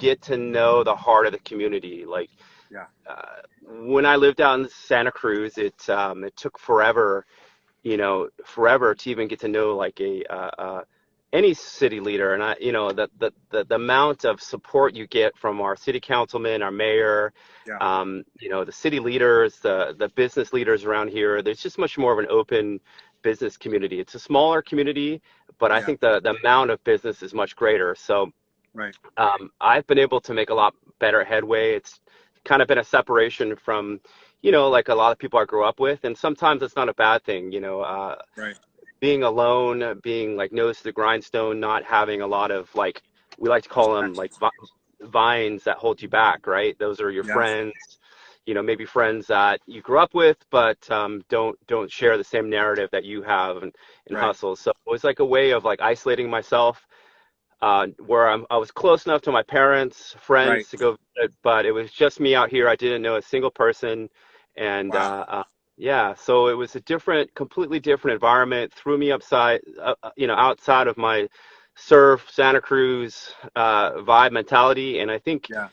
get to know the heart of the community. Like Yeah. when I lived out in Santa Cruz, it took forever, forever to even get to know like any city leader. And the amount of support you get from our city councilman, our mayor, Yeah. the city leaders, the business leaders around here. There's just much more of an open business community. It's a smaller community, but I Yeah. think the amount of business is much greater. So Right. I've been able to make a lot better headway. It's kind of been a separation from, like a lot of people I grew up with, and sometimes it's not a bad thing, Right. being alone, being like nose to the grindstone, not having a lot of like, we like to call them like Distractions. vines that hold you back, right? Those are your Yeah. friends, maybe friends that you grew up with, but don't share the same narrative that you have and Right. hustle. So it was like a way of like isolating myself, where I was close enough to my parents, Right. friends to go visit, but it was just me out here. I didn't know a single person, and Wow. yeah, so it was a completely different environment. Threw me outside of my surf Santa Cruz vibe mentality, and I think Yeah.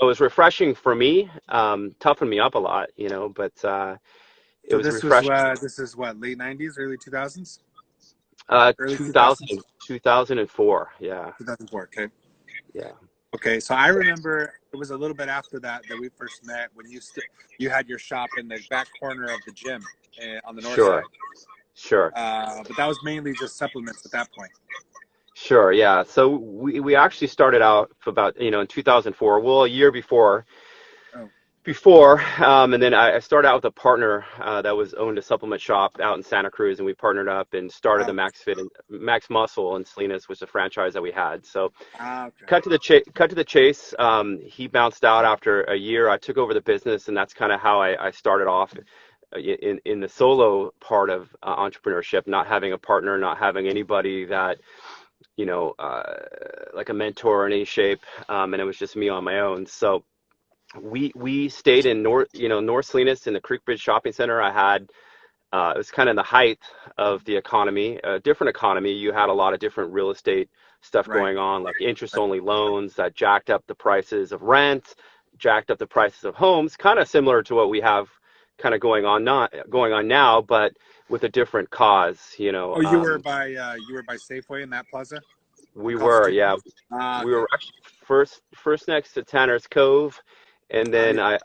it was refreshing for me. Toughened me up a lot, but it So was refreshing. this is what, late 90s, early 2000s? Early 2000, 2000s? 2004. Yeah, 2004. Okay. yeah, Okay. So I remember it was a little bit after that we first met when you had your shop in the back corner of the gym on the north sure, side. sure. But that was mainly just supplements at that point. Sure, yeah. So we actually started out for about, in 2004, well, a year Oh, and then I started out with a partner that was owned a supplement shop out in Santa Cruz, and we partnered up and started the Max Fit and Max Muscle in Salinas, was a franchise that we had. So okay. cut to the chase. He bounced out after a year. I took over the business, and that's kind of how I started off in the solo part of entrepreneurship, not having a partner, not having anybody that like a mentor in any shape, and it was just me on my own. So we stayed in North Salinas in the Creek Bridge Shopping Center. It was kind of the height of the economy, a different economy. You had a lot of different real estate stuff Right. going on, like Right. interest-only loans that jacked up the prices of rent, jacked up the prices of homes, kind of similar to what we have kind of going on now, but with a different cause. Oh, you were by Safeway in that plaza We across the were, street. yeah. We Okay. were actually first next to Tanner's Cove, and then Yeah.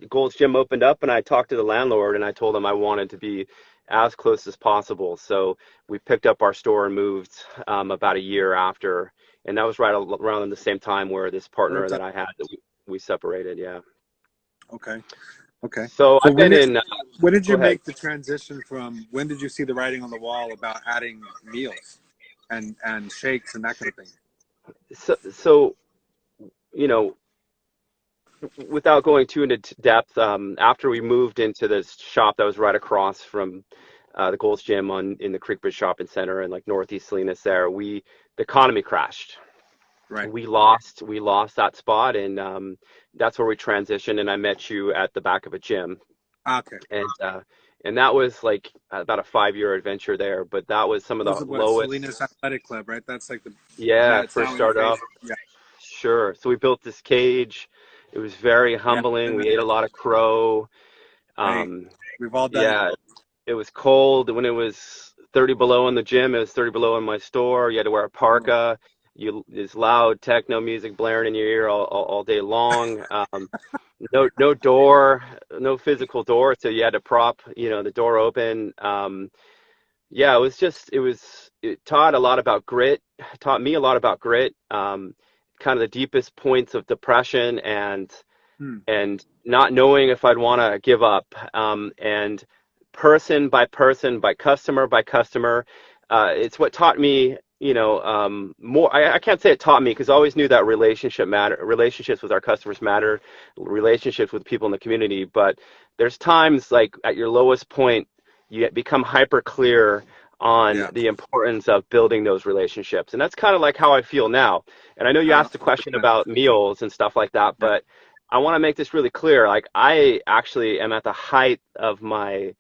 Gold's Gym opened up, and I talked to the landlord, and I told him I wanted to be as close as possible. So we picked up our store and moved about a year after, and that was around the same time where this partner That's that I had that we separated. Yeah. okay. Okay. So So I've been in. when did Go you ahead. make the transition from when did you see the writing on the wall about adding meals and shakes and that kind of thing? So you know, without going too into depth, after we moved into this shop that was right across from the Gold's Gym in the Creekbridge Shopping Center in like Northeast Salinas, the economy crashed. Right. We lost that spot, and that's where we transitioned. And I met you at the back of a gym, Okay. and that was like about a 5-year adventure there. But that was some of Was the it what lowest. Salinas Athletic Club, right? That's like the Yeah, it's first now in started off. phase. Yeah. Sure. So we built this cage. It was very Yeah. humbling. Been We ate there. a lot of crow. Hey, Um, we've all done it. yeah, it was cold when it was 30 below in the gym. It was 30 below in my store. You had to wear a Oh, parka. There's loud techno music blaring in your ear all day long. No door, no physical door, so you had to prop, the door open. Yeah, it taught a lot about grit, taught me a lot about grit, kind of the deepest points of depression hmm. and not knowing if I'd want to give up. And person, by customer, it's what taught me, more. I can't say it taught me because I always knew that relationships with our customers matter, relationships with people in the community. But there's times like at your lowest point, you become hyper clear on Yeah. the importance of building those relationships. And that's kind of like how I feel now. And I know you asked a question 100%. about meals and stuff like that, Yeah. but I want to make this really clear. Like I actually am at the height of my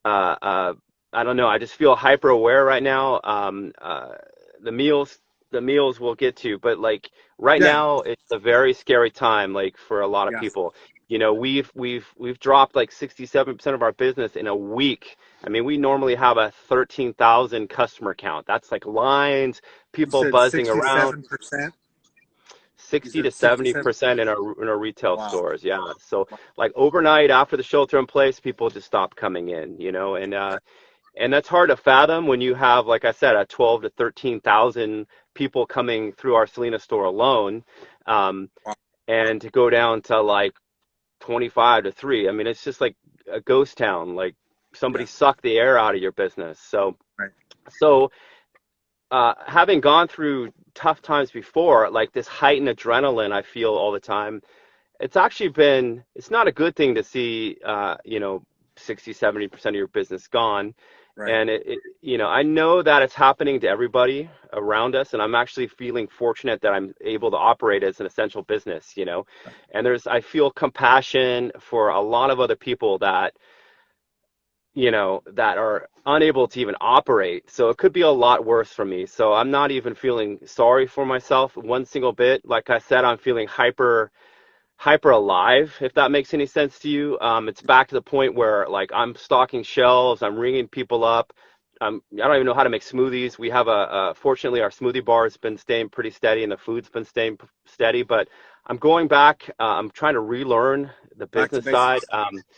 uh, uh, I don't know. I just feel hyper aware right now. The meals, the meals we'll get to, but like right Yeah. now it's a very scary time, like for a lot of Yeah. people. We've dropped like 67% of our business in a week. I mean, we normally have a 13,000 customer count. That's like lines, You people said buzzing around. 67%. You 60 to said 67. 70% in our retail Wow. stores. Yeah. So like overnight after the shelter in place, people just stop coming in, and that's hard to fathom when you have, like I said, a 12 to 13,000 people coming through our Selena store alone. Um, Wow. and to go down to like 25 to 3. I mean, it's just like a ghost town. Like somebody Yeah. sucked the air out of your business. So, Right. so having gone through tough times before, like this heightened adrenaline I feel all the time, it's not a good thing to see, 60, 70% of your business gone. Right. And I know that it's happening to everybody around us, and I'm actually feeling fortunate that I'm able to operate as an essential business. Right. And I feel compassion for a lot of other people that are unable to even operate. So it could be a lot worse for me. So I'm not even feeling sorry for myself one single bit. Like I said, I'm feeling hyper alive, if that makes any sense to you. It's back to the point where like I'm stocking shelves, I'm ringing people up. I don't even know how to make smoothies. We have fortunately our smoothie bar has been staying pretty steady and the food's been staying steady, but I'm going back. I'm trying to relearn the Back to business side, basics.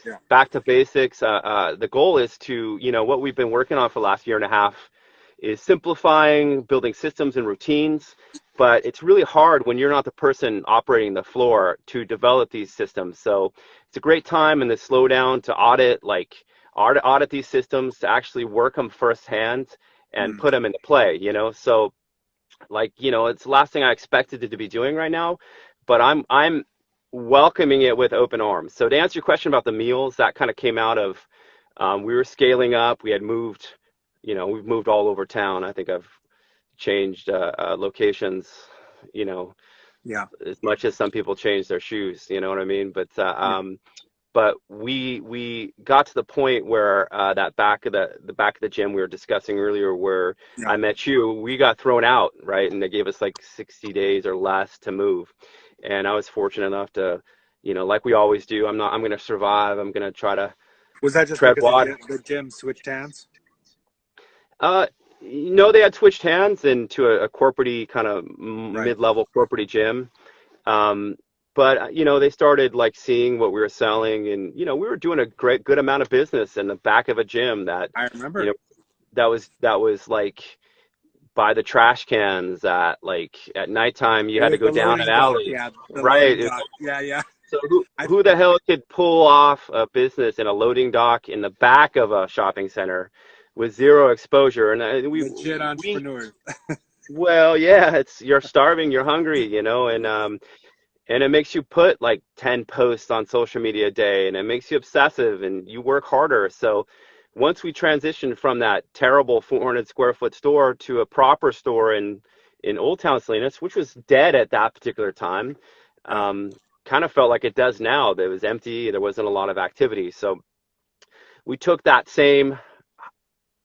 Yeah. back to basics. The goal is to, what we've been working on for the last year and a half is simplifying, building systems and routines. But it's really hard when you're not the person operating the floor to develop these systems. So it's a great time in the slowdown to audit these systems, to actually work them firsthand and Mm. put them into play. So it's the last thing I expected it to be doing right now, but I'm welcoming it with open arms. So to answer your question about the meals, that kind of came out of we were scaling up. We had moved, we've moved all over town. I think I've changed locations, you know, Yeah. as much as some people change their shoes. You know what I mean? But we got to the point where that back of the gym we were discussing earlier, where Yeah. I met you, we got thrown out, right? And they gave us like 60 days or less to move. And I was fortunate enough to, like we always do, I'm going to survive. I'm going to try to Was that just tread because water. the gym switched hands? Uh, they had switched hands into a corporate kind of Right. mid-level corporate gym. Um, but they started like seeing what we were selling, and we were doing a good amount of business in the back of a gym that I you remember. know that was like by the trash cans at nighttime. You It had to was go the down an loading dock. alley, Yeah. The right? loading dock. Yeah. Yeah. So who I who the hell could pull off a business in a loading dock in the back of a shopping center with zero exposure? And legit we entrepreneurs. well, yeah, you're starving, you're hungry, and it makes you put like 10 posts on social media a day, and it makes you obsessive and you work harder. So once we transitioned from that terrible 400 square foot store to a proper store in Old Town Salinas, which was dead at that particular time, Yeah. um, kind of felt like it does now. It was empty. There wasn't a lot of activity. So we took that same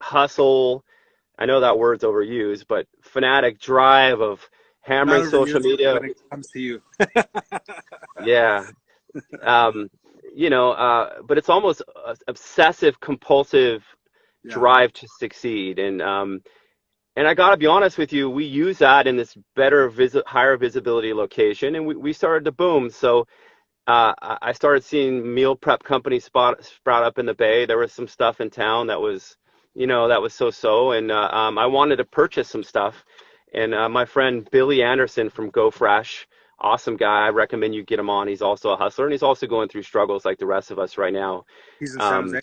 hustle, I know that word's overused, but fanatic drive of Not hammering social overused media. when it comes to you. Yeah. Um, but it's almost obsessive compulsive Yeah. drive to succeed. And I gotta be honest with you, we use that in this higher visibility location, and we started to boom. So I started seeing meal prep companies sprout up in the Bay. There was some stuff in town that was so-so, and I wanted to purchase some stuff. And my friend Billy Anderson from Go Fresh, awesome guy. I recommend you get him on. He's also a hustler, and he's also going through struggles like the rest of us right now. He's in San Um, Jose.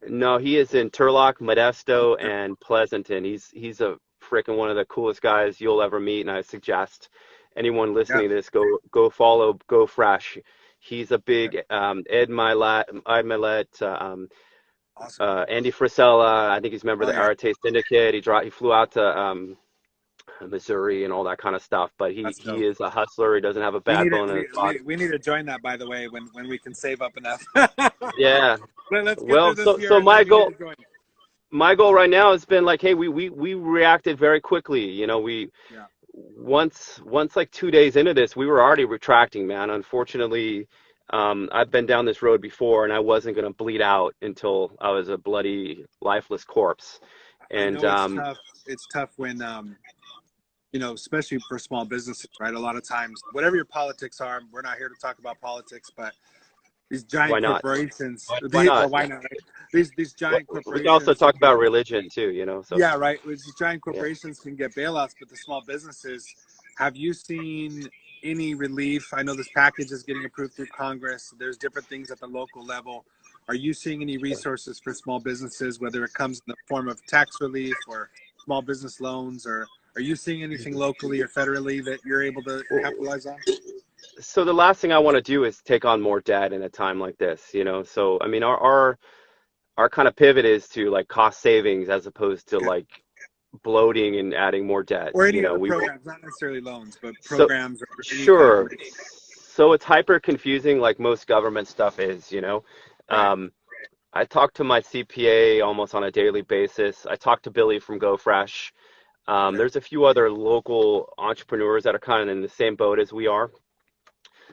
no, he is in Turlock, Modesto, and Pleasanton. He's a freaking one of the coolest guys you'll ever meet, and I suggest anyone Yeah. listening to this go follow Go Fresh. He's a big Ed Milet, Awesome. Andy Frisella. I think he's a member of Oh the yeah. Arete Syndicate. He flew out to Missouri and all that kind of stuff. But he That's he dope. is a hustler. He doesn't have a We need backbone to in his body. we need to join that, by the way, when we can save up enough. Yeah. Let's get Well, through this so year and then my we need goal to join. my goal right now has been like, hey, we reacted very quickly. Yeah. once like 2 days into this, we were already retracting, man. Unfortunately, I've been down this road before, and I wasn't gonna bleed out until I was a bloody, lifeless corpse. I And know it's tough. It's tough when especially for small businesses, right? A lot of times, whatever your politics are, we're not here to talk about politics, but these why giant not? corporations, Why or not? why not, right? These giant We can also corporations talk can get, about religion too, you know. So yeah, right. These giant yeah. corporations can get bailouts, but the small businesses, have you seen any relief? I know this package is getting approved through Congress. There's different things at the local level. Are you seeing any resources for small businesses, whether it comes in the form of tax relief or small business loans, or are you seeing anything locally or federally that you're able to capitalize on? So the last thing I want to do is take on more debt in a time like this, you know. So I mean, our kind of pivot is to like cost savings as opposed to Okay. like bloating and adding more debt. Or You any know, other we programs, not necessarily loans, but so programs or any kind of sure. relief. So it's hyper confusing, like most government stuff is, you know. Right. Um, I talk to my CPA almost on a daily basis. I talk to Billy from GoFresh. Okay. There's a few other local entrepreneurs that are kind of in the same boat as we are.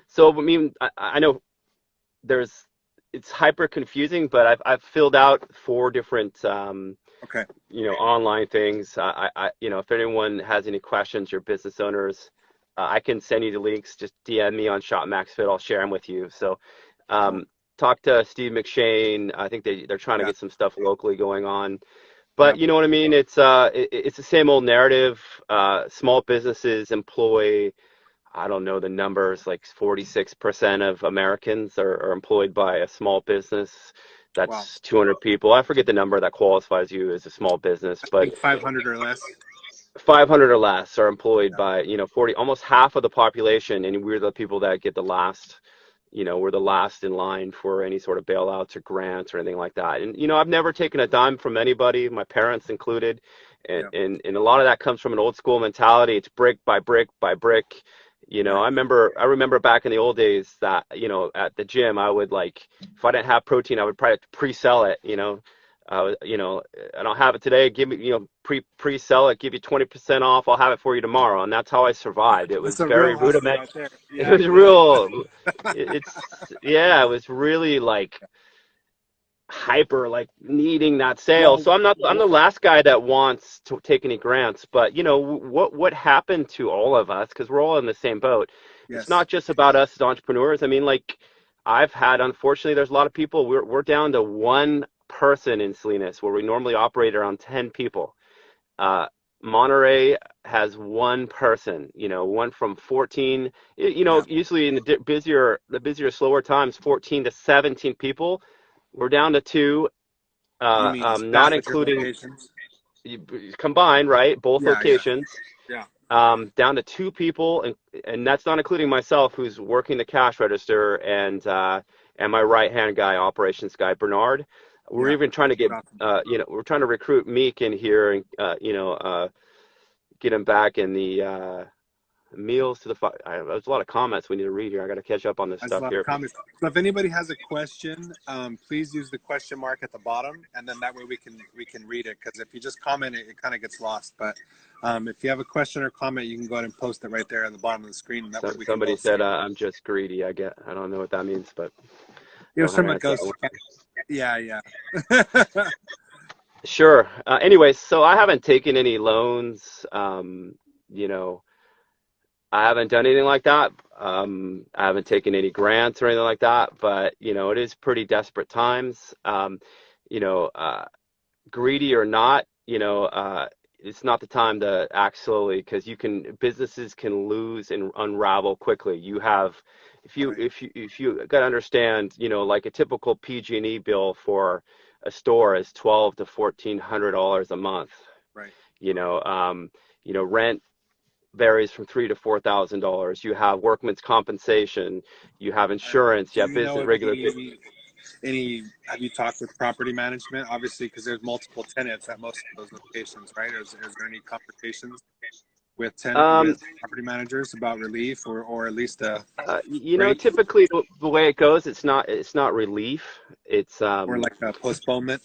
So I mean, I know there's it's hyper confusing, but I've filled out four different Okay. online things. If anyone has any questions or business owners, I can send you the links. Just DM me on Shop MaxFit. I'll share them with you. So Cool. um, talk to Steve McShane. I think they're trying to Yeah. get some stuff locally going on. But Yep. you know what I mean? It's the same old narrative. Small businesses employ, I don't know the numbers, like 46% of Americans are employed by a small business. Wow. That's 200 people. I forget the number that qualifies you as a small business, I but think 500 or less. 500 or less are employed Yeah. by, 40, almost half of the population, and we're the people that get the last, we're the last in line for any sort of bailouts or grants or anything like that. And, I've never taken a dime from anybody, my parents included. And, Yeah. and a lot of that comes from an old school mentality. It's brick by brick by brick. Right. I remember back in the old days that, at the gym, I would like, if I didn't have protein, I would probably pre-sell it, I don't have it today. Give me, pre-sell it, give you 20% off. I'll have it for you tomorrow. And that's how I survived. It That's was a real very hustler rudiment. right there. It Yeah. was Yeah. real. Yeah, it was really like hyper, like needing that sale. Well, So I'm the last guy that wants to take any grants, but what happened to all of us, because we're all in the same boat. It's yes. not just about us as entrepreneurs. I mean, like unfortunately, there's a lot of people. We're down to one person in Salinas where we normally operate around 10 people. Uh, Monterey has one person, one from 14, Yeah. usually in the busier, slower times, 14 to 17 people. We're down to two, You mean not staff at your including locations? combined, right? Both Yeah. Yeah. locations, Yeah. down to two people, and that's not including myself, who's working the cash register, and my right hand guy, operations guy, Bernard. We're Yeah. even trying to get, Awesome. we're trying to recruit Meek in here and, get him back in the meals to the. There's a lot of comments we need to read here. I got to catch up on this There's a stuff lot of here. comments. So if anybody has a question, please use the question mark at the bottom, and then that way we can read it. Because if you just comment it, it kind of gets lost. But if you have a question or comment, you can go ahead and post it right there at the bottom of the screen, and that way we can Somebody both see said it. I'm just greedy. I don't know what that means, but It I was don't have from an a answer. ghost. Yeah. Yeah. Sure. Anyways, so I haven't taken any loans. You know, I haven't done anything like that. I haven't taken any grants or anything like that. But it is pretty desperate times. You know, greedy or not, it's not the time to act slowly, because businesses can lose and unravel quickly. Right. If you got to understand, like a typical PG&E bill for a store is 12 to $1,400 a month. Right. Rent varies from $3,000 to $4,000. You have workman's compensation, you have insurance, you Do have you know business of regular. any? Have you talked with property management? Obviously, because there's multiple tenants at most of those locations, right? Is there any conversations Um, with property managers about relief or at least a rate typically the way it goes, it's not relief. It's or like a postponement?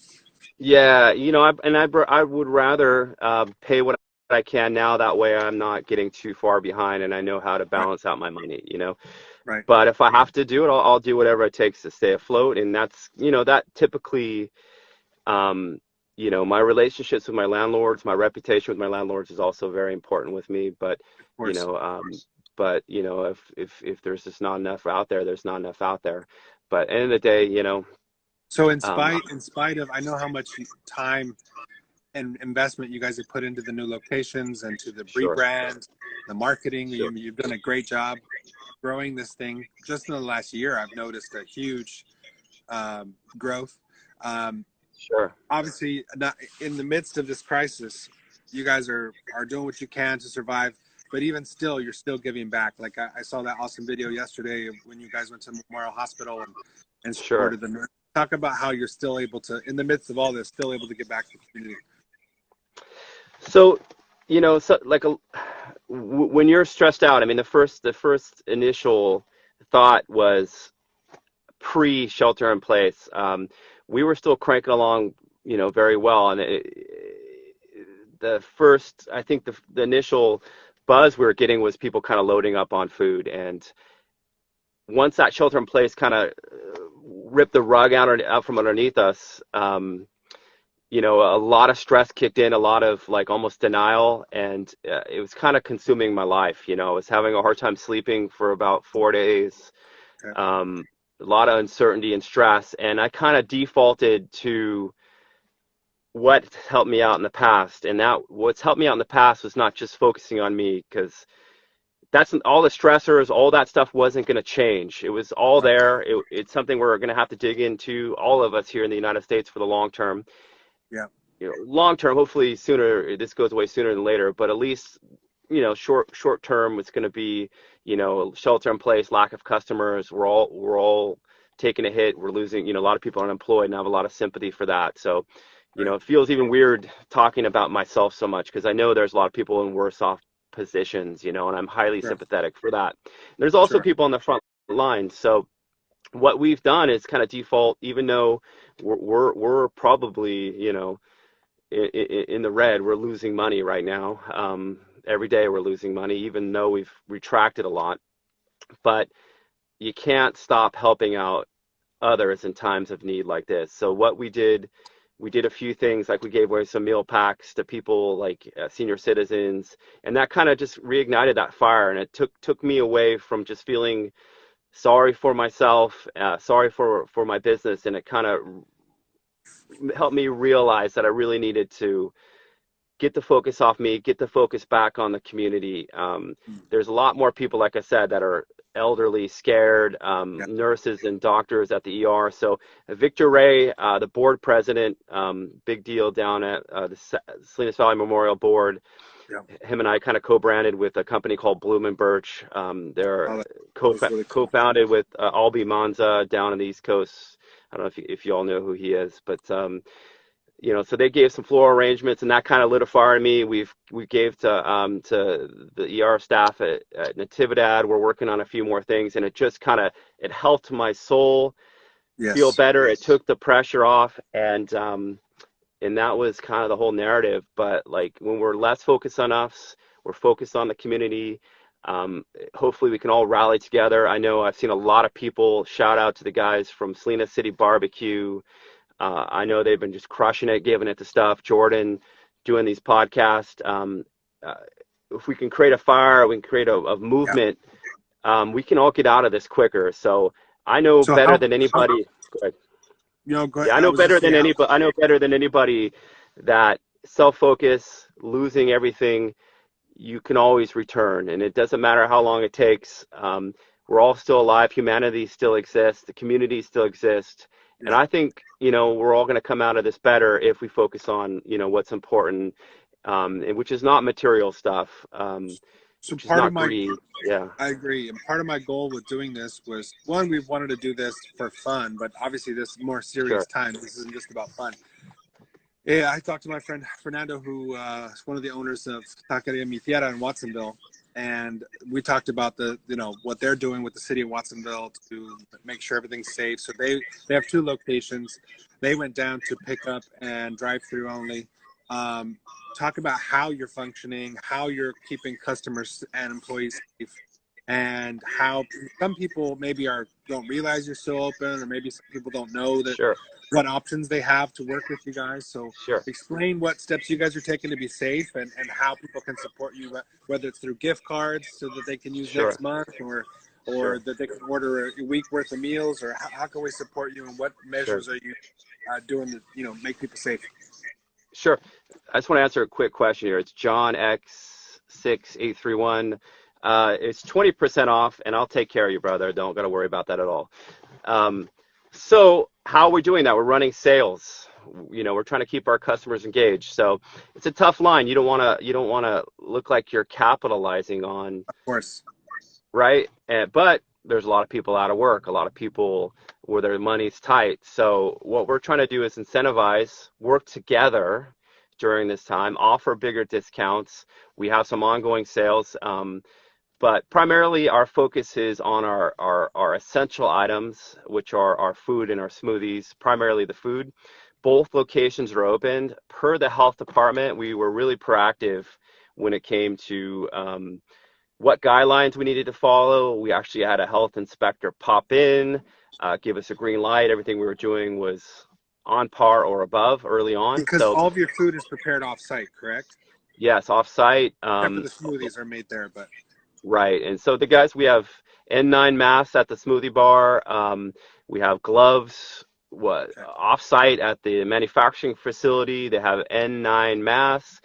yeah, I would rather pay what I can now. That way I'm not getting too far behind and I know how to Right, balance out my money, you know. right, But if I have to do it, I'll do whatever it takes to stay afloat. And that's, that typically, um, my relationships with my landlords, my reputation with my landlords is also very important with me. of You course. know, um, if there's just not enough out there, there's not enough out there. But end of the day, So um, in spite of, I know how much time and investment you guys have put into the new locations and to the sure, rebrand, the marketing. sure, You've done a great job growing this thing. Just in the last year, I've noticed a huge growth. Um, sure. Obviously, not, in the midst of this crisis, you guys are doing what you can to survive. But even still, you're still giving back. Like I saw that awesome video yesterday of when you guys went to Memorial Hospital and Sure. supported the nurse. Talk about how you're still able to, in the midst of all this, still able to give back to the community. So, so like when you're stressed out, I mean, the first initial thought was pre-shelter in place. We were still cranking along, very well, and I think the initial buzz we were getting was people kind of loading up on food, and once that shelter in place kind of ripped the rug out from underneath us. A lot of stress kicked in, a lot of like almost denial, and it was kind of consuming my life. I was having a hard time sleeping for about 4 days, Okay. um, a lot of uncertainty and stress, and I kind of defaulted to what helped me out in the past. And that what's helped me out in the past was not just focusing on me, because that's all the stressors, all that stuff wasn't going to change. It was all Right. there. It's something we're going to have to dig into, all of us here in the United States, for the long term. Yeah. Long term, hopefully sooner, this goes away sooner than later, but at least, short term, it's going to be, shelter in place, lack of customers. We're all taking a hit. We're losing, a lot of people are unemployed, and I have a lot of sympathy for that. So, Right. it feels even weird talking about myself so much, because I know there's a lot of people in worse off positions, and I'm highly Sure. sympathetic for that. There's also Sure. people on the front lines. So what we've done is kind of default, even though we're probably, in the red. We're losing money right now. Every day we're losing money, even though we've retracted a lot. But you can't stop helping out others in times of need like this. So what we did a few things, like we gave away some meal packs to people like senior citizens, and that kind of just reignited that fire. And it took me away from just feeling sorry for myself, sorry for my business, and it kind of helped me realize that I really needed to get the focus off me, get the focus back on the community. Mm. There's a lot more people, like I said, that are elderly, scared, Yeah. nurses and doctors at the ER. So Victor Ray, the board president, big deal down at the Salinas Valley Memorial Board. Yeah. Him and I kind of co-branded with a company called Bloom and Birch. Oh, They're that was really cool. co-founded with Albie Manza down on the East Coast. I don't know if you all know who he is, but so they gave some floral arrangements, and that kind of lit a fire in me. We gave to the ER staff at Natividad. We're working on a few more things, and it just kind of it helped my soul feel Yes. better. It took the pressure off, and that was kind of the whole narrative. But like when we're less focused on us, we're focused on the community. Hopefully we can all rally together. I know I've seen a lot of people shout out to the guys from Salinas City Barbecue. I know they've been just crushing it, giving it to stuff. Jordan doing these podcasts. Uh, if we can create a fire, we can create a Yeah. movement. We can all get out of this quicker. So I know So better how, than how, anybody. Go ahead. go ahead. Yeah, I I know was just, better than yeah. anybody. I know better than anybody that self-focus, losing everything, you can always return, and it doesn't matter how long it takes. We're all still alive. Humanity still exists. The community still exists, and Yeah. I think we're all going to come out of this better if we focus on what's important, and which is not material stuff, So which is part of not my, greed. Yeah, I agree. And part of my goal with doing this was one, we wanted to do this for fun, but obviously this is more serious sure. time. This isn't just about fun. Yeah, I talked to my friend Fernando, who is one of the owners of Taqueria Mi Tierra in Watsonville, and we talked about what they're doing with the city of Watsonville to make sure everything's safe. So they have two locations. They went down to pick up and drive through only. Um, talk about how you're functioning, how you're keeping customers and employees safe, and how some people maybe are don't realize you're still open, or maybe some people don't know that Sure, what options they have to work with you guys. So sure, explain what steps you guys are taking to be safe, and how people can support you, whether it's through gift cards so that they can use sure, next month, or sure, that they can order a week worth of meals, or how can we support you, and what sure. measures are you doing to make people safe? Sure. I just want to answer a quick question here. It's John X6831. It's 20% off, and I'll take care of you, brother. Don't gotta worry about that at all. Um, so how are we doing that? We're running sales. We're trying to keep our customers engaged. So it's a tough line. You don't wanna look like you're capitalizing on, Of course. right? But there's a lot of people out of work, a lot of people where their money's tight. So what we're trying to do is incentivize, work together during this time, offer bigger discounts. We have some ongoing sales, but primarily our focus is on our essential items, which are our food and our smoothies, primarily the food. Both locations are opened. Per the health department, we were really proactive when it came to what guidelines we needed to follow. We actually had a health inspector pop in, give us a green light. Everything we were doing was on par or above early on. Because So all of your food is prepared off site, correct? yes, off-site. Except for the smoothies are made there, but Right. And so the guys, we have N9 masks at the smoothie bar. We have gloves, okay. off-site at the manufacturing facility. They have N9 masks,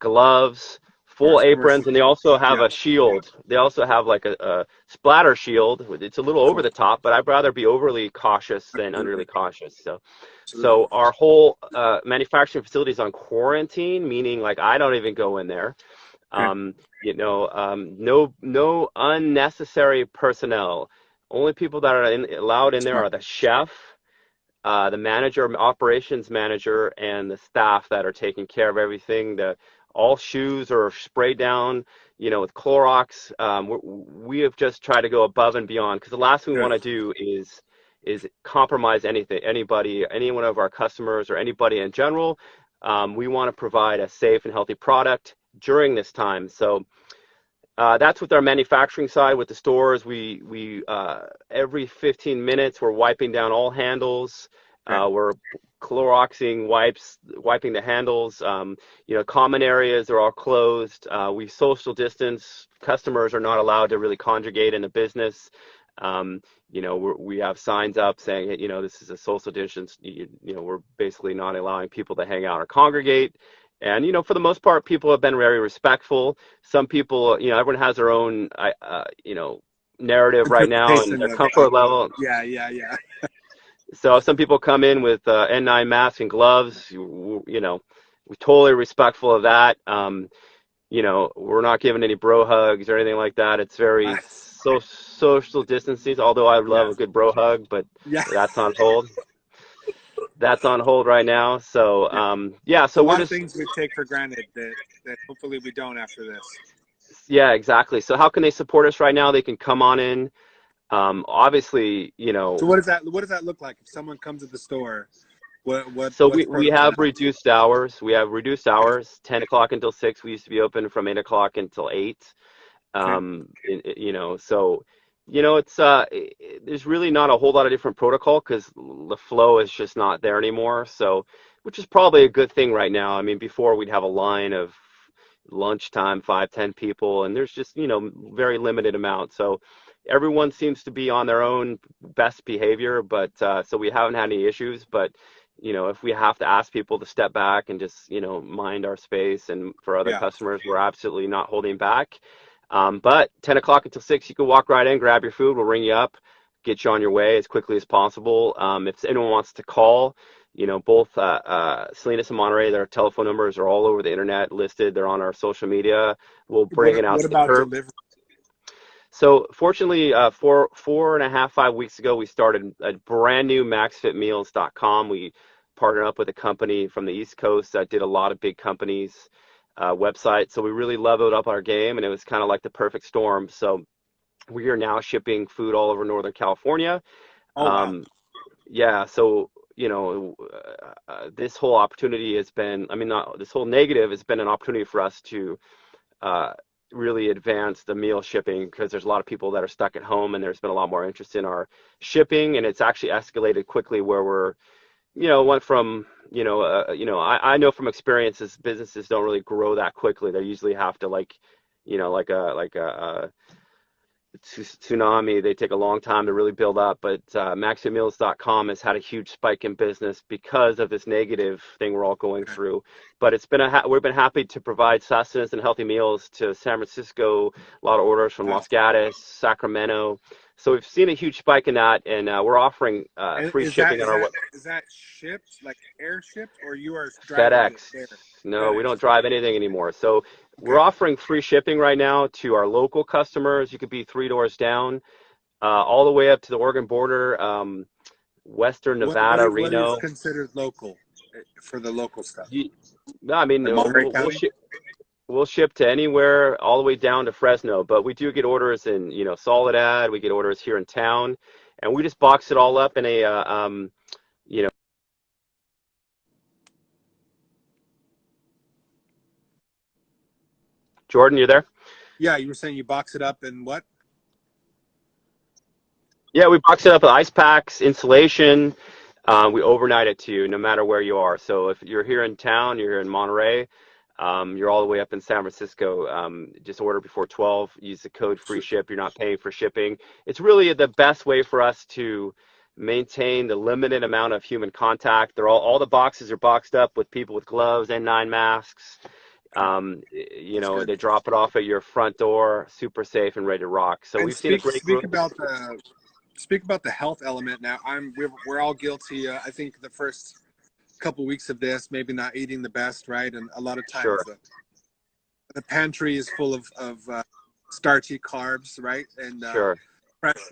gloves, Of course, full commercial. aprons, and they also have Yeah, a shield. They also have like a splatter shield. It's a little over cool. the top, but I'd rather be overly cautious than Absolutely. underly cautious. So, Absolutely. so our whole manufacturing facility is on quarantine, meaning like I don't even go in there. Okay. Um, no unnecessary personnel. Only people that are allowed in there Smart. are the chef, the manager, operations manager, and the staff that are taking care of everything. The all shoes are sprayed down, with Clorox. We have just tried to go above and beyond because the last thing we Good. want to do is compromise anybody, any one of our customers or anybody in general. We want to provide a safe and healthy product during this time. So that's with our manufacturing side. With the stores, we every 15 minutes we're wiping down all handles. Okay. We're Cloroxing wiping the handles. Common areas are all closed. We social distance. Customers are not allowed to really congregate in the business. We have signs up saying, hey, this is a social distance. We're basically not allowing people to hang out or congregate. And for the most part, people have been very respectful. Some people, everyone has their own, narrative right now and Interpretation their of it. comfort level. Yeah, yeah, yeah. So some people come in with N9 masks and gloves. We're totally respectful of that. We're not giving any bro hugs or anything like that. It's very social distances. Although I love a Yes. good bro hug, but Yeah. that's on hold. That's on hold right now. So Yeah. yeah. A So we're lot of just things we take for granted that hopefully we don't after this. yeah, exactly. So how can they support us right now? They can come on in. Obviously, So what does that look like if someone comes to the store? so What's we protocol? have reduced hours. We have reduced hours, 10 o'clock until 6. We used to be open from 8 o'clock until 8. Okay. So, it's there's really not a whole lot of different protocol because the flow is just not there anymore. So, which is probably a good thing right now. I mean, before we'd have a line of lunchtime, 5, 10 people, and there's just, very limited amount. So everyone seems to be on their own best behavior, but so we haven't had any issues. But if we have to ask people to step back and just, mind our space, and for other Yeah. customers, we're absolutely not holding back. But 10 o'clock until 6, you can walk right in, grab your food, we'll ring you up, get you on your way as quickly as possible. If anyone wants to call, both Salinas and Monterey, their telephone numbers are all over the internet listed. They're on our social media. We'll bring it out What to the about curb. delivery? So fortunately, 4.5, 5 weeks ago, we started a brand new maxfitmeals.com. We partnered up with a company from the East Coast that did a lot of big companies' websites. So we really leveled up our game, and it was kind of like the perfect storm. So we are now shipping food all over Northern California. Oh wow. Um, yeah, so this whole opportunity has been, I mean, not this whole negative has been an opportunity for us to uh, really advance the meal shipping because there's a lot of people that are stuck at home, and there's been a lot more interest in our shipping, and it's actually escalated quickly where we're, went from, I know from experiences, businesses don't really grow that quickly. They usually have to like, like a tsunami. They take a long time to really build up, but MaxiMeals.com has had a huge spike in business because of this negative thing we're all going Okay. through. But we've been happy to provide sustenance and healthy meals to San Francisco, a lot of orders from Wow. Los Gatos, Sacramento. So we've seen a huge spike in that, and we're offering And free shipping on our is that shipped, like air shipped, or you are driving it FedEx. there? No, we FedEx. don't drive anything anymore. So we're Okay. offering free shipping right now to our local customers. You could be three doors down, all the way up to the Oregon border, Western Nevada, What is Reno. considered local for the local stuff? You, no, I mean, Like Monterey County? we'll ship to anywhere, all the way down to Fresno. But we do get orders in, Soledad. We get orders here in town, and we just box it all up in a, you know, Jordan, you there? Yeah, you were saying you box it up in what? Yeah, we box it up with ice packs, insulation. We overnight it to you no matter where you are. So if you're here in town, you're here in Monterey, you're all the way up in San Francisco, just order before 12, use the code free ship. You're not paying for shipping. It's really the best way for us to maintain the limited amount of human contact. All the boxes are boxed up with people with gloves, N9 masks. Okay, that's They good. drop it off at your front door, super safe and ready to rock. So And we've seen a great growth. speak about the health element. Now, we're all guilty. I think the first couple weeks of this, maybe not eating the best, right? And a lot of times Sure, the pantry is full of starchy carbs, right? And sure,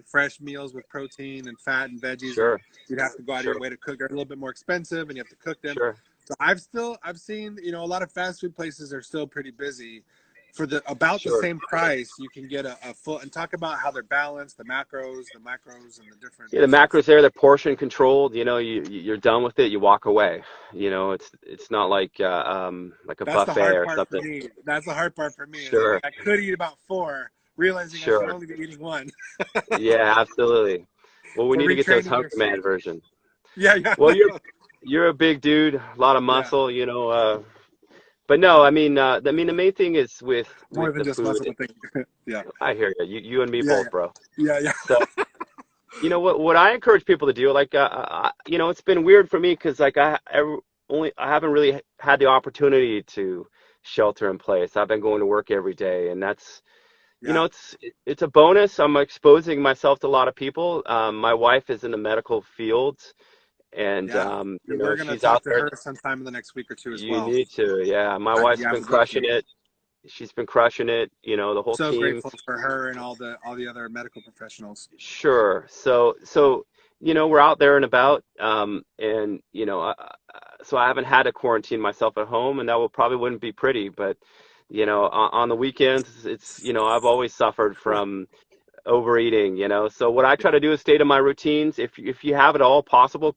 fresh meals with protein and fat and veggies are, sure, you'd have to go out of your sure, way to cook. They're a little bit more expensive, and you have to cook them. sure. So I've seen, a lot of fast food places are still pretty busy. For about the Sure. same price, you can get a full, and talk about how they're balanced, the macros, and the different Yeah, the nutrients. macros there, they're portion controlled. You're done with it, you walk away. It's not like a That's the buffet hard or part for something. me. That's the hard part for me. Is Sure, like I could eat about four, realizing I should sure. only be eating one. Yeah, absolutely. Well, we So need to get those retraining Hungry Man yourself. version. Yeah, yeah, Well, you're a big dude, a lot of yeah. muscle, but no, I mean the main thing is with More than the just food. muscle, but thank you. Yeah, I hear you. You and me yeah, both, bro. yeah, yeah, So, what I encourage people to do, like, it's been weird for me because, like, I haven't really had the opportunity to shelter in place. I've been going to work every day, and that's, yeah, it's a bonus. I'm exposing myself to a lot of people. My wife is in the medical field, and yeah. We're gonna she's talk out to there. her sometime in the next week or two as You well. need to, yeah. My wife's Yeah, I been would love to. crushing it. She's been crushing it. The whole So team. grateful for her and all the other medical professionals. Sure. So we're out there and about, and so I haven't had to quarantine myself at home, and that will probably wouldn't be pretty. But on the weekends, it's I've always suffered from overeating. So what I try to do is stay to my routines. If you have it all possible,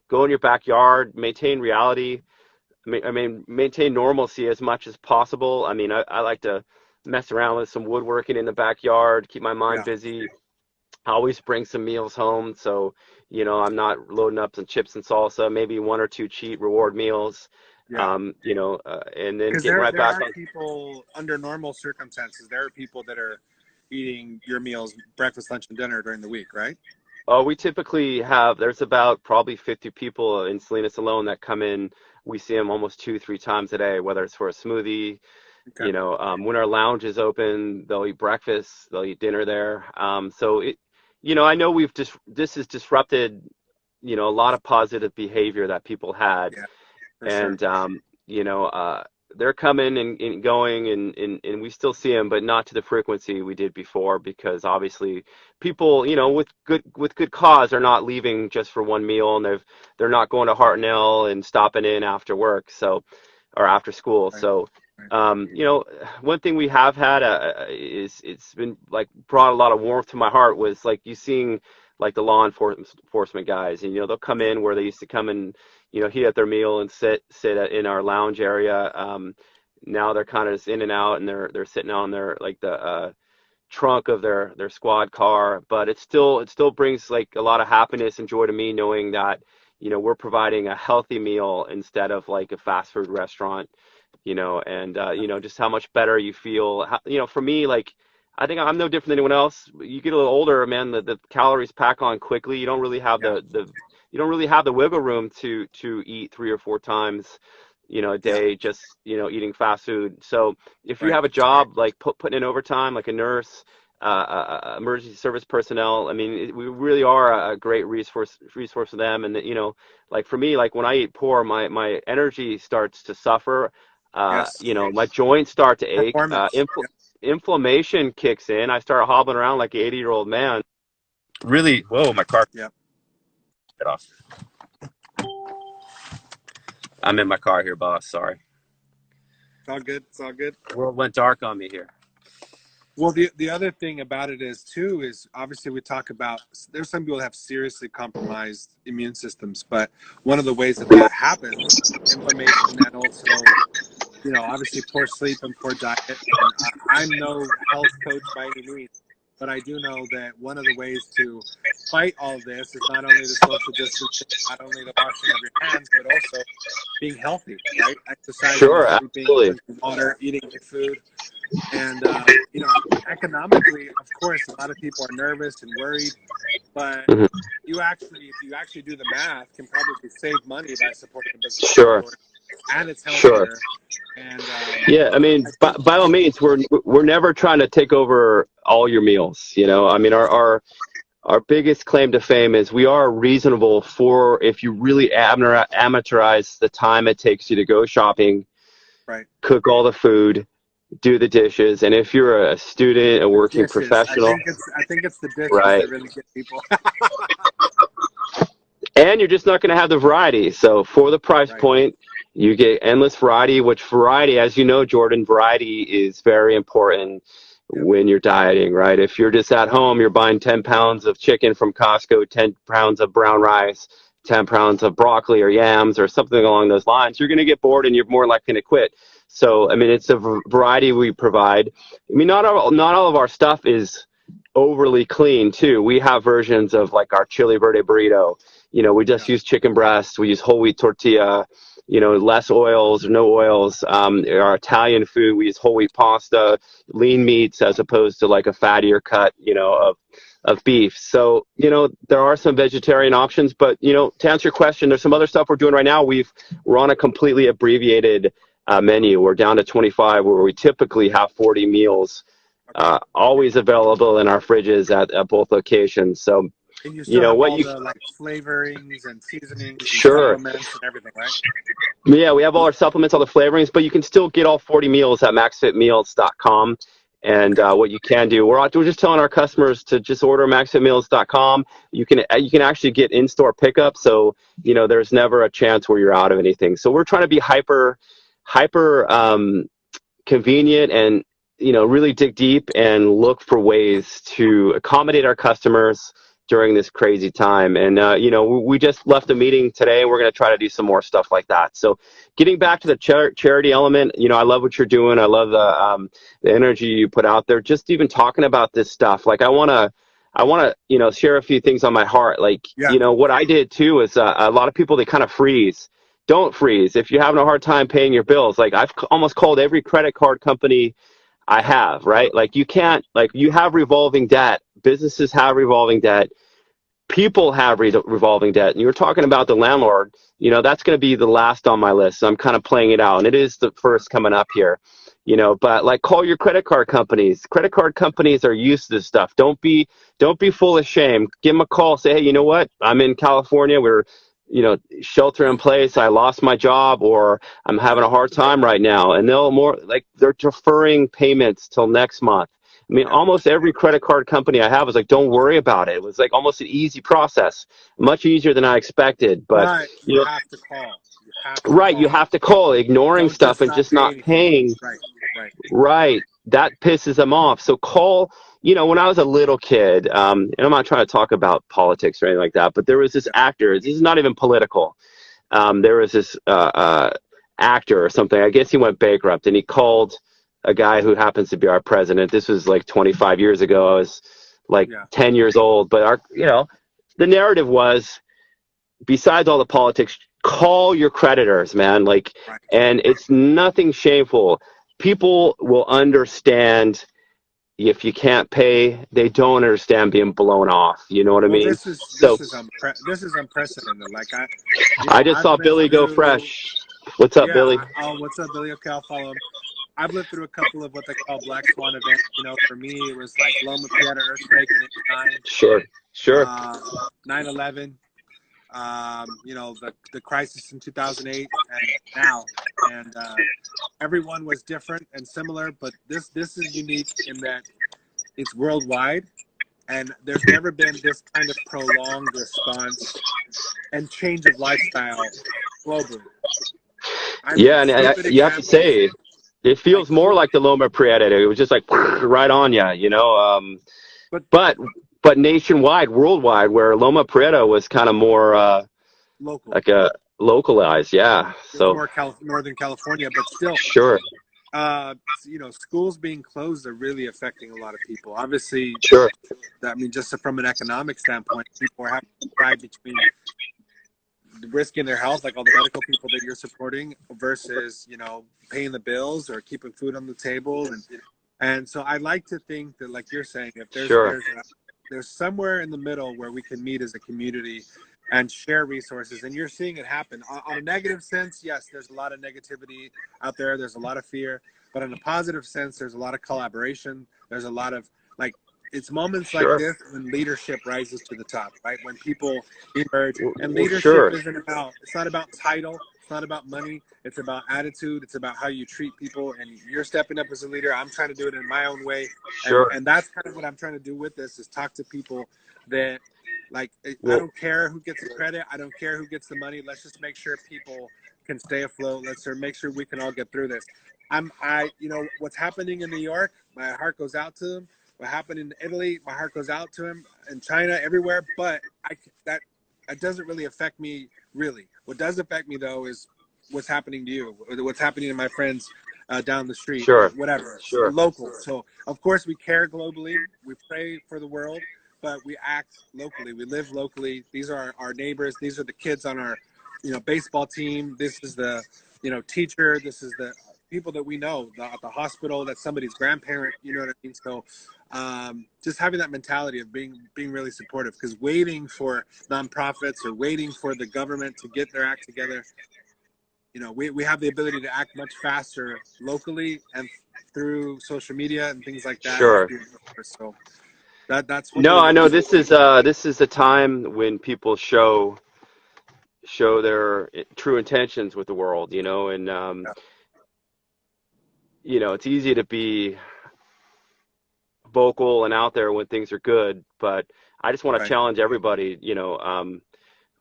go in your backyard, maintain reality. I mean, maintain normalcy as much as possible. I mean, I like to mess around with some woodworking in the backyard, keep my mind Yeah, busy. I always bring some meals home, so I'm not loading up some chips and salsa, maybe one or two cheat reward meals, yeah. and then Because getting right there back are on. people under normal circumstances. There are people that are eating your meals, breakfast, lunch, and dinner during the week, right? Oh, we typically there's about probably 50 people in Salinas alone that come in. We see them almost 2, 3 times a day, whether it's for a smoothie. Okay. When our lounge is open, they'll eat breakfast, they'll eat dinner there. I know this has disrupted, a lot of positive behavior that people had, Yeah, for sure. and they're coming and going, and we still see them, but not to the frequency we did before, because obviously people, with good cause, are not leaving just for one meal, and they're not going to Hartnell and stopping in after work, so or after school. Right. So Right. You know, one thing we have had is it's been like brought a lot of warmth to my heart was like you seeing like the law enforcement guys, and you know they'll come in where they used to come and you know heat up their meal and in our lounge area. Now they're kind of just in and out, and they're sitting on their like the trunk of their squad car, but it still brings like a lot of happiness and joy to me knowing that you know we're providing a healthy meal instead of like a fast food restaurant, you know, and you know just how much better you feel. You know, for me, like I think I'm no different than anyone else. You get a little older, man, the calories pack on quickly. You don't really have Yeah. the you don't really have the wiggle room to eat 3 or 4 times, you know, a Yeah. day just, you know, eating fast food. So if you Right. have a job like putting in overtime, like a nurse, emergency service personnel, I mean, we really are a great resource for them. And you know, like for me, like when I eat poor, my energy starts to suffer. Yes. You know, my joints start to ache. Performance. Yep. Inflammation kicks in. I start hobbling around like an 80-year-old man. Really, whoa, my car Yep. got off. I'm in my car here, boss. Sorry. It's all good. It's all good. World went dark on me here. Well, the other thing about it is too is obviously we talk about there's some people that have seriously compromised immune systems, but one of the ways that that happens, inflammation and also obviously poor sleep and poor diet. And I'm no health coach by any means, but I do know that one of the ways to fight all of this is not only the social distancing, not only the washing of your hands, but also being healthy, right? Exercising, Sure, sleeping, absolutely. drinking water, eating good food. And, economically, of course, a lot of people are nervous and worried, but Mhm. if you actually do the math, can probably save money by supporting the business Sure, forward, and it's sure. healthier. And Yeah, I mean, I think, by all means, we're never trying to take over all your meals. You know, I mean, our biggest claim to fame is we are reasonable for if you really amateurize the time it takes you to go shopping, right, cook all the food, do the dishes, and if you're a student, a the working dishes. professional, I think it's the dishes right? that really get people. And you're just not going to have the variety. So for the price Right. point, you get endless variety, which variety, as you know, Jordan, variety is very important Yep. when you're dieting, right? If you're just at home, you're buying 10 pounds of chicken from Costco, 10 pounds of brown rice, 10 pounds of broccoli or yams or something along those lines, you're going to get bored and you're more likely to quit. So, I mean, it's a variety we provide. I mean, not all of our stuff is overly clean too. We have versions of like our chili verde burrito. You know, we Yeah. just use chicken breast. We use whole wheat tortilla. You know, less oils or no oils. Our Italian food, we use whole wheat pasta, lean meats as opposed to like a fattier cut, you know, of beef. So, you know, there are some vegetarian options, but you know, to answer your question, there's some other stuff we're doing right now. We're on a completely abbreviated menu. We're down to 25, where we typically have 40 meals Okay. always available in our fridges at both locations. So, And you you still know, have what all you, the like flavorings and seasonings and sure. supplements and everything, right? Yeah, we have all our supplements, all the flavorings, but you can still get all 40 meals at maxfitmeals.com. And Okay. what you can do, we're just telling our customers to just order maxfitmeals.com. You can actually get in-store pickup, so you know there's never a chance where you're out of anything. So we're trying to be hyper convenient and you know really dig deep and look for ways to accommodate our customers during this crazy time. And you know we just left a meeting today and we're going to try to do some more stuff like that. So getting back to the charity element, you know, I love what you're doing. I love the energy you put out there, just even talking about this stuff. Like I want to you know share a few things on my heart. Like Yeah. you know what I did too is a lot of people, they kind of freeze. Don't freeze. If you're having a hard time paying your bills, like I've almost called every credit card company I Yep. have, right? Like you can't, like you have revolving debt. Businesses have revolving debt. People have revolving debt. And you were talking about the landlord, you know, that's going to be the last on my list. So I'm kind of playing it out. And it is the first coming up here, you know, but like call your credit card companies. Credit card companies are used to this stuff. Don't be full of shame. Give them a call. Say, hey, you know what? I'm in California. We're, you know, shelter in place. I lost my job or I'm having a hard time right now. And they're deferring payments till next month. I mean, Yep. almost every credit card company I have was like, don't worry about it. It was like almost an easy process, much easier than I expected. But, But you you know, have to call. You have to Right, you call. have to call. Ignoring Don't stuff just and not just pay not anything. paying. Right, right. Right. That pisses them off. So call, when I was a little kid, and I'm not trying to talk about politics or anything like that, but there was this Yeah, actor. This is not even political. There was this actor or something. I guess he went bankrupt, and he called a guy who happens to be our president. This was like 25 years ago. I was like yeah, 10 years old. But the narrative was, besides all the politics, call your creditors, man. Like, right. and it's nothing shameful. People will understand if you can't pay. They don't understand being blown off. You know what I Well, mean? this is So this is unprecedented. Like I just I've saw lived Billy go through. fresh. What's up, Yeah. Billy? Oh, what's up, Billy? Okay, I'll follow him. I've lived through a couple of what they call black swan events. For me, it was like Loma Prieta earthquake in '89, Sure, sure, 9/11. The crisis in 2008, and now, and everyone was different and similar, but this is unique in that it's worldwide, and there's never been this kind of prolonged response and change of lifestyle globally. I mean, yeah, and stupid you have to examples say it like feels more like the Loma Prieta. It was just like right on you, but but nationwide, worldwide, where Loma Prieta was kind of more local. like a localized, yeah. It's So more Northern California, but still, sure, schools being closed are really affecting a lot of people. Obviously, sure, I mean, just from an economic standpoint, people are having to decide between risking their health, like all the medical people that you're supporting, versus paying the bills or keeping food on the table, and so I like to think that, like you're saying, if sure, there's somewhere in the middle where we can meet as a community and share resources, and you're seeing it happen. On a negative sense, yes, there's a lot of negativity out there. There's a lot of fear, but in a positive sense, there's a lot of collaboration. There's a lot of like. It's moments like sure, this when leadership rises to the top, right? When people emerge, and sure, leadership it's not about title, it's not about money, it's about attitude, it's about how you treat people, and you're stepping up as a leader. I'm trying to do it in my own way, and sure. that's kind of what I'm trying to do with this, is talk to people that, like, I Well, don't care who gets the credit, I don't care who gets the money. Let's just make sure people can stay afloat. Let's make sure we can all get through this. What's happening in New York, my heart goes out to them. What happened in Italy, my heart goes out to him. In China, everywhere, but that doesn't really affect me, really. What does affect me, though, is what's happening to you, what's happening to my friends down the street, or sure, whatever, sure, local. So, of course, we care globally. We pray for the world, but we act locally. We live locally. These are our neighbors. These are the kids on our, baseball team. This is the, teacher. This is the people that we know at the hospital. That's somebody's grandparent. You know what I mean? So, just having that mentality of being really supportive, because waiting for nonprofits or waiting for the government to get their act together, we have the ability to act much faster locally and through social media and things like that. sure. So that's No, hopefully I what know this this is. is a time when people show their true intentions with the world, and it's easy to be vocal and out there when things are good, but I just want to Right. challenge everybody,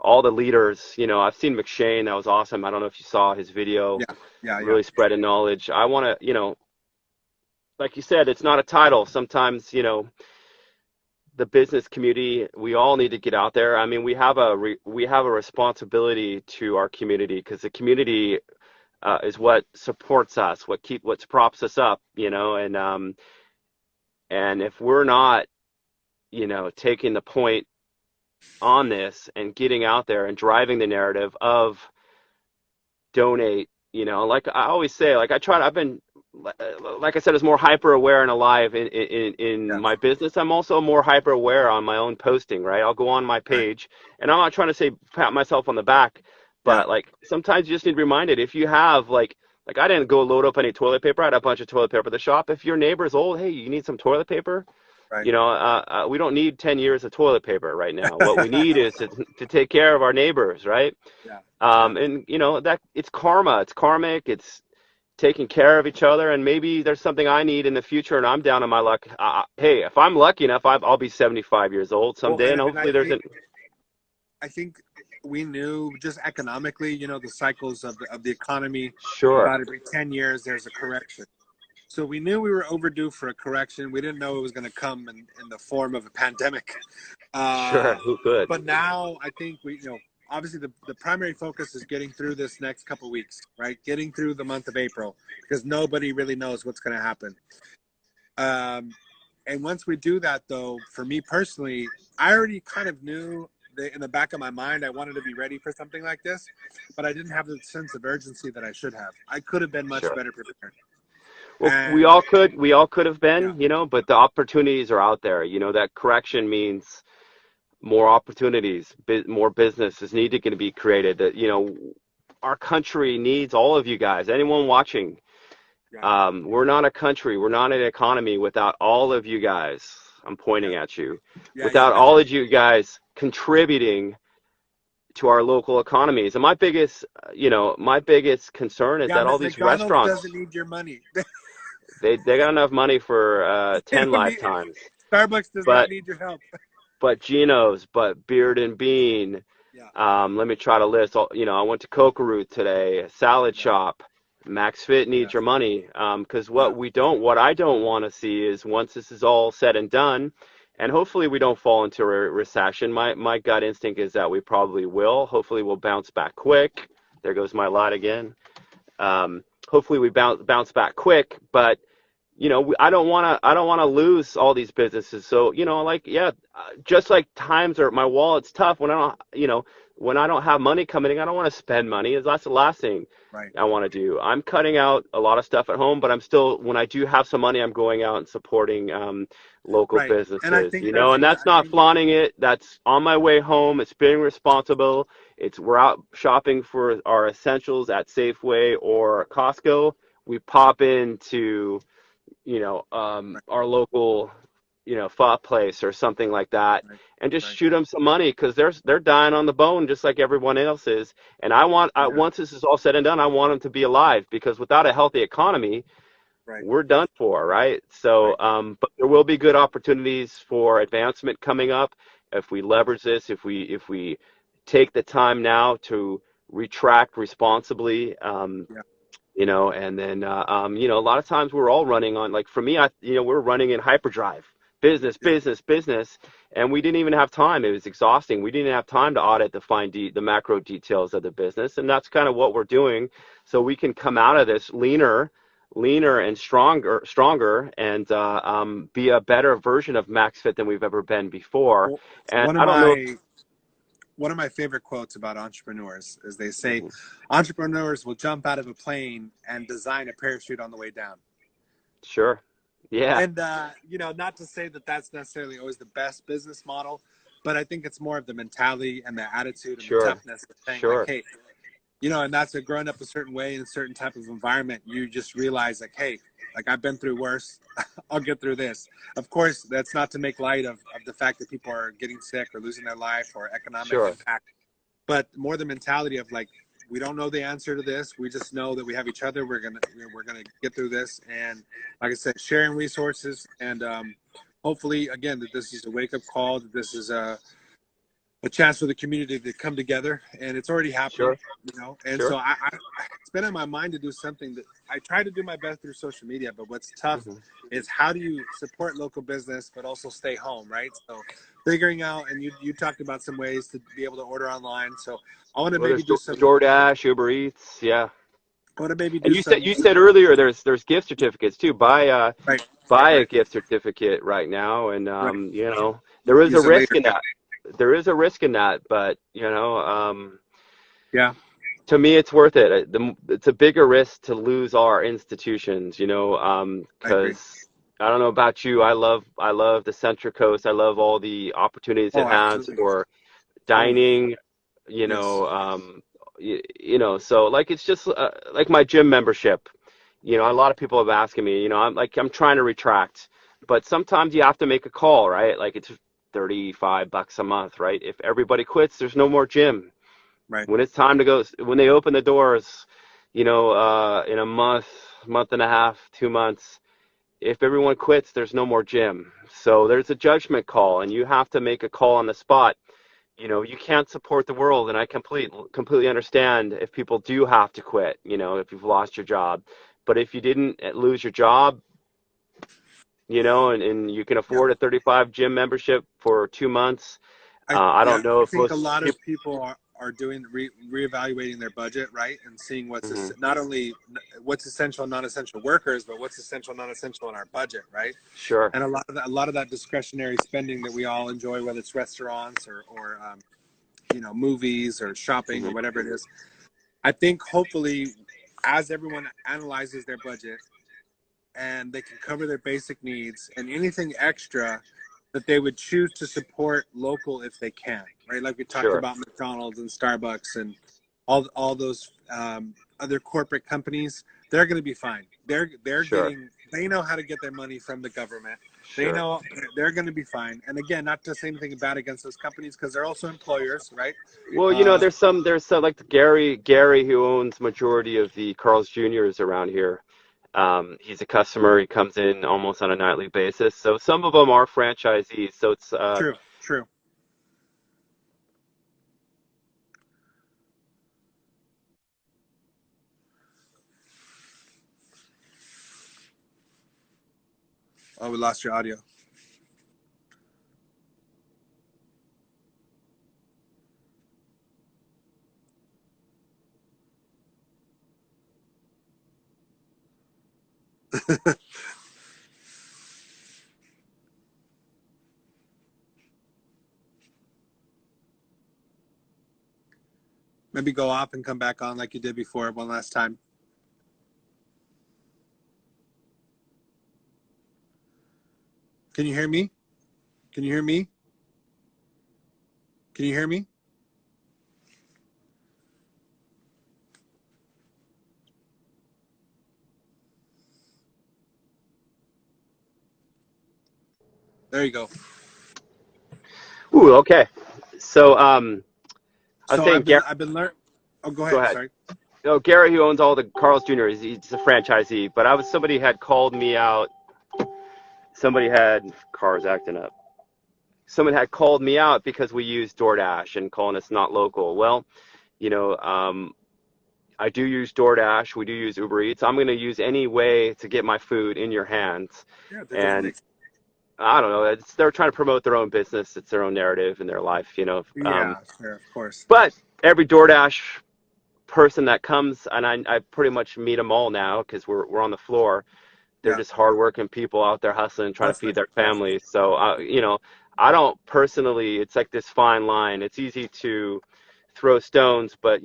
all the leaders. I've seen McShane, that was awesome. I don't know if you saw his video, Yeah. Yeah. Yeah. really spreading knowledge. I want to, like you said, it's not a title. Sometimes, the business community, we all need to get out there. I mean, we have a responsibility to our community, because the community is what supports us, what props us up, and if we're not, taking the point on this and getting out there and driving the narrative of donate, like I always say, like I've been, like I said, is more hyper aware and alive in Yeah. my business. I'm also more hyper aware on my own posting, right? I'll go on my Right. page, and I'm not trying to say pat myself on the back, Yeah. but like sometimes you just need reminded. If you have like I didn't go load up any toilet paper. I had a bunch of toilet paper at the shop. If your neighbor's old, hey, you need some toilet paper. Right. We don't need 10 years of toilet paper right now. What we need is to take care of our neighbors, right? Yeah. Yeah. And that it's karma, it's karmic, it's taking care of each other. And maybe there's something I need in the future, and I'm down on my luck. Hey, if I'm lucky enough, I'll be 75 years old Well, someday, and and hopefully there's an I think we knew just economically, the cycles of the economy. Sure, About every 10 years, there's a correction. So we knew we were overdue for a correction. We didn't know it was going to come in the form of a pandemic. sure. Uh, Who could? but now I think obviously the primary focus is getting through this next couple weeks, right? Getting through the month of April, because nobody really knows what's going to happen. Um, and once we do that, though, for me personally, I already kind of knew that in the back of my mind, I wanted to be ready for something like this, but I didn't have the sense of urgency that I should have. I could have been much Sure. better prepared. Well, And we all could have yeah, been, but the opportunities are out there. That correction means more opportunities, more businesses need to be created. That, our country needs all of you guys. Anyone watching, yeah, we're not a country, we're not an economy without all of you guys. I'm yeah, pointing at you. yeah, Without yeah. all of you guys contributing to our local economies. And my biggest concern is Yeah, that all these McDonald's restaurants, doesn't need your money. they got enough money for They 10 don't need, lifetimes. Starbucks does not But need your help. Geno's, but Beard and Bean. Yeah, Let me try to list. I went to Kokorut today, Salad yeah, Shop. Max Fit yeah, needs your money. Because yeah, what I don't want to see is once this is all said and done, and hopefully we don't fall into a recession. My gut instinct is that we probably will. Hopefully we'll bounce back quick. There goes my lot again. Hopefully we bounce back quick, but I don't want to lose all these businesses. So, just like times are, my wallet's tough when I don't have money coming in, I don't want to spend money. That's the last thing right, I want to do. I'm cutting out a lot of stuff at home, but I'm still, when I do have some money, I'm going out and supporting local right. And I businesses, think that's and what that's not flaunting it. That's on my way home. It's being responsible. We're out shopping for our essentials at Safeway or Costco. We pop into right, our local, pho place or something like that, right, and just right. shoot them some money because they're dying on the bone just like everyone else is. And Yeah, once this is all said and done, I want them to be alive because without a healthy economy, right, we're done for, right? So, right. but there will be good opportunities for advancement coming up if we leverage this, if we take the time now to retract responsibly. Yeah, And then a lot of times we're all running on, like for me, we're running in hyperdrive, business, yeah, business, business, and we didn't even have time. It was exhausting. We didn't have time to audit the macro details of the business, and that's kind of what we're doing, so we can come out of this leaner and stronger, and be a better version of MaxFit than we've ever been before. well, And one of I don't know if, my one of my favorite quotes about entrepreneurs is they say entrepreneurs will jump out of a plane and design a parachute on the way down. sure, yeah, And not to say that that's necessarily always the best business model, but I think it's more of the mentality and the attitude and the sure, toughness of saying like, sure, hey, and that's a growing up a certain way in a certain type of environment. You just realize like, hey, like I've been through worse. I'll get through this. Of course, that's not to make light of the fact that people are getting sick or losing their life or economic sure, impact, but more the mentality of like, we don't know the answer to this. We just know that we have each other. We're gonna get through this. And like I said, sharing resources and hopefully again that this is a wake up call. That this is a chance for the community to come together, and it's already happening. sure, And so sure. it's been on my mind to do something that I try to do my best through social media. But what's tough Mhm. is how do you support local business but also stay home, right? So figuring out, and you talked about some ways to be able to order online. So I want to Well, maybe there's do some. DoorDash, Uber Eats, yeah. I want to maybe And do you said earlier there's gift certificates too. right, Buy a right, gift certificate right now, and right. there is a Use it risk later. in that. There is a risk in that, but Yeah, to me it's worth it. It's a bigger risk to lose our institutions, I agree. because I don't know about you. I love the Central Coast. I love all the opportunities it Oh, has absolutely, for totally. dining, Yes. so like it's just like my gym membership. A lot of people have asking me, I'm trying to retract, but sometimes you have to make a call, right? Like it's $35 a month, right? If everybody quits, there's no more gym. Right. When it's time to go, when they open the doors, in a month and a half, 2 months, if everyone quits, there's no more gym. So there's a judgment call, and you have to make a call on the spot. you can't support the world, and I completely understand if people do have to quit, if you've lost your job. But if you didn't lose your job, and you can Yeah. afford a 35 gym membership for 2 months, I Yeah, don't know I if think a most lot of people. people are doing reevaluating their budget, right, and seeing Hmm. not only what's essential and non-essential workers, but what's essential and non-essential in our budget, right? Sure. And a lot of that discretionary spending that we all enjoy, whether it's restaurants or movies or shopping or Hmm. whatever it is. I think hopefully, as everyone analyzes their budget and they can cover their basic needs and anything extra that they would choose to support local if they can, right? Like we talked Sure. about McDonald's and Starbucks and all those other corporate companies. They're going to be fine. Sure. They know how to get their money from the government. They Sure. know they're going to be fine. And again, not to say anything bad against those companies because they're also employers, right? Well, Uh, there's some like Gary who owns majority of the Carl's Juniors around here. He's a customer. He comes in almost on a nightly basis. So some of them are franchisees. So it's True, true. Oh, we lost your audio. Maybe go off and come back on like you did before one last time. Can you hear me? Can you hear me? Can you hear me? There you go. ooh, okay. So I was So saying Gary. I've been learning. Oh, go Go ahead. ahead. Sorry. Oh, Gary, who owns all the Carl's Juniors, he's a franchisee. But somebody had called me out. Somebody had cars acting up. Someone had called me out because we use DoorDash and calling us not local. Well, you know, um, I do use DoorDash. We do use Uber Eats. I'm going to use any way to get my food in your hands. Yeah, that doesn't And make sense. I don't know. They're trying to promote their own business. It's their own narrative in their life. Yeah, sure, of course. But every DoorDash person that comes, and I pretty much meet them all now because we're on the floor. They're Yeah, just hardworking people out there hustling, trying to feed hustling. their Yes. families. So, I don't personally, it's like this fine line. It's easy to throw stones, but,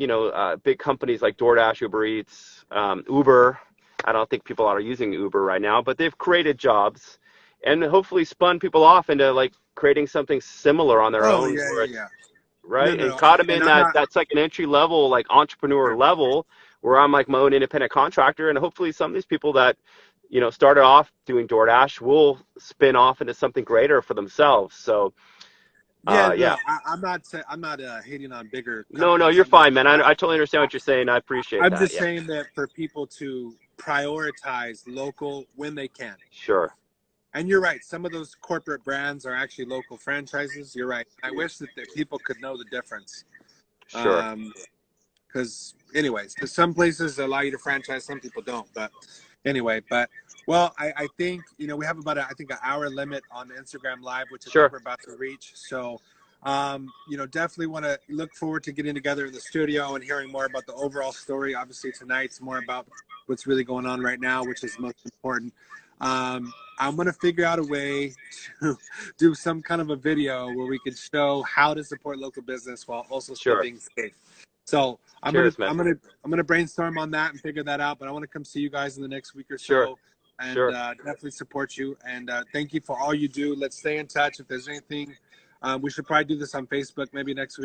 big companies like DoorDash, Uber Eats, Uber, I don't think people are using Uber right now, but they've created jobs and hopefully spun people off into like creating something similar on their Oh own yeah, where yeah, it's yeah. No, right no, and no. caught them And in I'm not. that's like an entry level, like entrepreneur Sure. level where I'm like my own independent contractor. And hopefully some of these people that started off doing DoorDash will spin off into something greater for themselves. So, Yeah, yeah. no, I'm not hating on bigger No, no, companies. you're fine, man. I totally understand I, what you're saying. I appreciate I'm that. just Yeah. saying that for people to prioritize local when they can. Sure. And you're right. Some of those corporate brands are actually local franchises. You're right. I wish that people could know the difference. Sure. Because, anyways, because some places allow you to franchise, some people don't. But anyway, well, I think we have about I think an hour limit on Instagram Live, which I think Sure. we're about to reach. So, definitely want to look forward to getting together in the studio and hearing more about the overall story. Obviously, tonight's more about what's really going on right now, which is most important. I'm going to figure out a way to do some kind of a video where we can show how to support local business while also still Sure. being safe. So I'm gonna Cheers, man. I'm gonna I'm gonna brainstorm on that and figure that out. But I want to come see you guys in the next week or Sure. so, and Sure. definitely support you. And thank you for all you do. Let's stay in touch. If there's anything, we should probably do this on Facebook maybe next week.